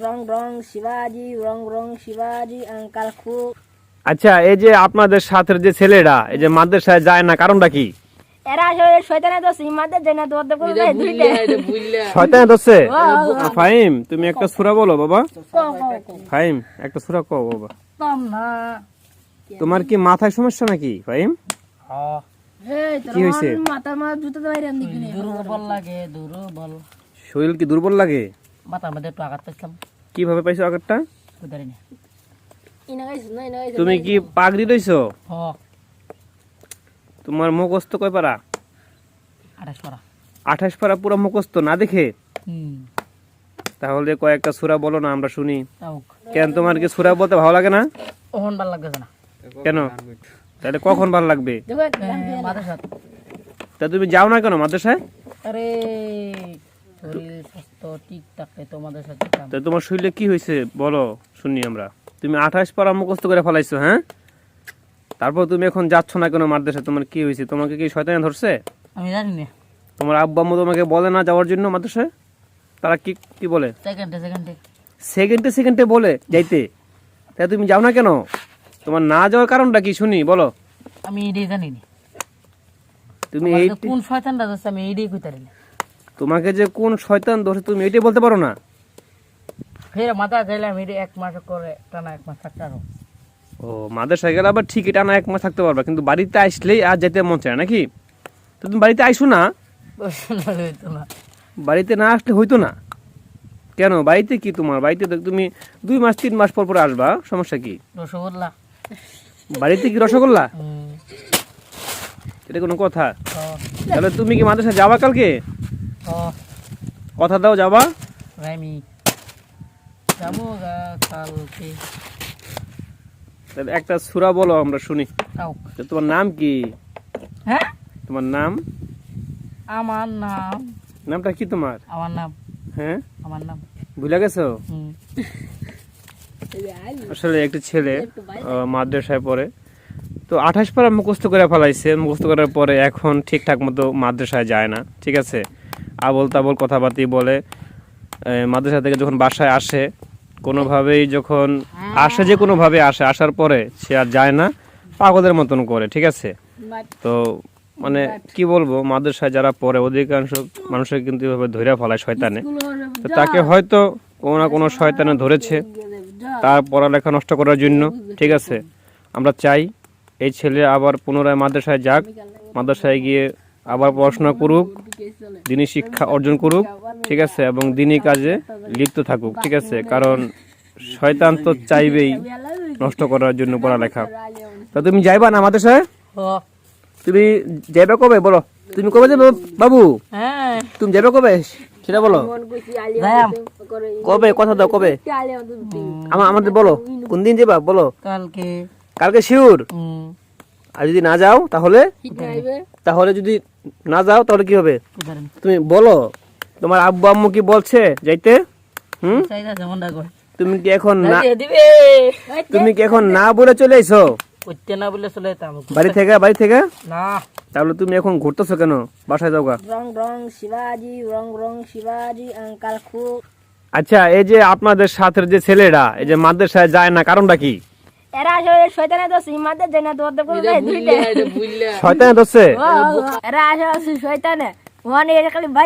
রং রং শিবাজি, রং রং শিবাজি, আঙ্কাল খুব। আচ্ছা, এই যে আপনাদের সাথের যে ছেলেরা এই যে মাদ্রাসায় যায় না, কারণটা কি? এরা আসলে শয়তানের দোষ, ইমাদের জন্য তো ওদের কোনো নাই দুইটা। শয়তান হচ্ছে। ফাহিম, তুমি একটা সূরা বলো বাবা। ফাহিম, একটা সূরা কও বাবা। তোমার কি মাথায় সমস্যা নাকি ফাহিম? এই কি হইছে? তোর মাথার মা জুতো তো বাইরে আনদি কিনে। দুর্বল লাগে, দুর্বল। শরীর কি দুর্বল লাগে? মাথার মধ্যে একটু আঘাত পাইছিলাম, কিভাবে পাইছো আঘাতটা? কোথায় না। ইনা গাইছ না, ইনা গাইছ। তুমি কি পাগড়ি রইছো? হ, তোমার মুখস্থ কয় পারা? 28 পারা। 28 পারা পুরো মুখস্থ না দেখে? তাহলে কয়েকটা সূরা বলো না, আমরা শুনি। তাও কেন, তোমার কি সূরা বলতে ভালো লাগে না? ওহন ভাল লাগতেছে না। কেন? তাহলে কখন ভালো লাগবে? দেখো একটা গান দিয়ে। মাদ্রাসা, তা তুমি যাও না কেন মাদ্রাসায়? আরে শরীর স্বাস্থ্য ঠিক থাকলে তোমাদের সাথে কাম। তা তোমার শরীরে কি হয়েছে বলো, শুনি আমরা। তুমি 28 পারা মুখস্থ করে ফেলাইছো, হ্যাঁ? তারপর তুমি এখন যাচ্ছ না কেন মাদ্রাসায়? তোমার কি হয়েছে? তোমাকে কি শয়তান ধরছে? আমি জানি না। তোমার আব্বা আম্মু তোমাকে বলে না যাওয়ার জন্য মাদ্রাসায়? তারা কি কি বলে? সেকেন্ডে সেকেন্ডে বলে যাইতে। তাই তুমি যাও না কেন? তোমার না যাওয়ার কারণটা কি শুনি বলো। আমি এটাই জানি না। তুমি আমার এই যে কোন শয়তানটা আছে আমি এটাই কইতে পারি না। তোমাকে যে কোন শয়তান ধরছে তুমি এটাই বলতে পারো না? ফের মাথা গেলাম এটা 1 মাস করে, টানা 1 মাস থাকতে আরো। ও, মাদ্রাসায় গেলে আবার ঠিক এটা না 1 মাস থাকতে পারবা, কিন্তু বাড়িতে আসলেই আর যেতে মন চায় নাকি? তো তুমি বাড়িতে আইসো না। হইতো না। বাড়িতে না আসলে হইতো না কেন? বাড়িতে কি তোমার? বাড়িতে তো তুমি 2 মাস 3 মাস পর পর আসবা, সমস্যা কি? রসগোল্লা। বাড়িতে কি রসগোল্লা? হুম, এটা কোনো কথা? হ, তাহলে তুমি কি মাদ্রাসায় যাবা কালকে? হ, কথা দাও যাবা। রাইমি। যাবো গা কালকে। তাহলে একটা সূরা বলো আমরা শুনি। তাও তো তোমার নাম কি? হ্যাঁ, তোমার নাম? আমার নাম, নামটা কি তোমার? আমার নাম, হ্যাঁ, আমার নাম। ভুলে গেছো? হুম, আসলে একটা ছেলে মাদ্রাসায় পড়ে, তো 28 পারা মুখস্থ করে ফেলাইছে। মুখস্থ করার পরে এখন ঠিকঠাক মতো মাদ্রাসায় যায় না, ঠিক আছে? আবল তাবল কথাবার্তি বলে। মাদ্রাসা থেকে যখন বাসায় আসে, কোনোভাবেই যখন আসে, যে কোনোভাবে আসে, আসার পরে সে আর যায় না, পাগলের মতন করে, ঠিক আছে? তো মানে কি বলবো, মাদ্রাসায় যারা পড়ে অধিকাংশ মানুষের কিন্তু এভাবে ধরে ফেলায় শয়তানে। তো তাকে হয়তো কোনো না কোনো শয়তানে ধরেছে তার পড়ালেখা নষ্ট করার জন্য, ঠিক আছে? আমরা চাই এই ছেলে আবার পুনরায় মাদ্রাসায় যাক, মাদ্রাসায় গিয়ে আবার পড়াশোনা করুক, দিনী শিক্ষা অর্জন করুক, ঠিক আছে? এবং দিনী কাজে লিপ্ত থাকুক, ঠিক আছে? কারণ শয়তান তো চাইবেই নষ্ট করার জন্য পড়ালেখা। তা তুমি যাইবা না মাদ্রাসায়? হ, তুমি যাবে কবে বলো? তুমি কবে যাবে বাবু? হ্যাঁ, তুমি যাবে কবে সেটা বলো। যাম। কবে? কথা দাও কবে। আমাদের বলো কোন দিন যাবা বলো। কালকে। কালকে শিওর? হুম, আর যদি না যাও তাহলে? তাহলে যদি না যাও তাহলে কি হবে কোথায় না। তুমি বলো। তোমার আব্বু আম্মু কি বলছে যাইতে? চাইদা যেমনটা কয়। তুমি কি এখন না, দিবে। তুমি কি এখন না বলে চলে আইছো করতে না বলে চলে যেতাম। বাড়ি থেকে? না, তাহলে তুমি এখন ঘুরতেছো কেন? বাসায় যাও গা। রং রং শিবাজি, রং রং শিবাজি, আঙ্কাল খুব। আচ্ছা, এই যে আপনাদের সাথের যে ছেলেরা এই যে মাদ্রাসায় যায় না, কারণটা কি? এরা আসলে শয়তানের দোষ, ইমাদের জন্য তো ওদের কোনো নাই দুইটা। শয়তান ধরছে। এরা আসলে শয়তানে, মানে এটা খালি বাড়ি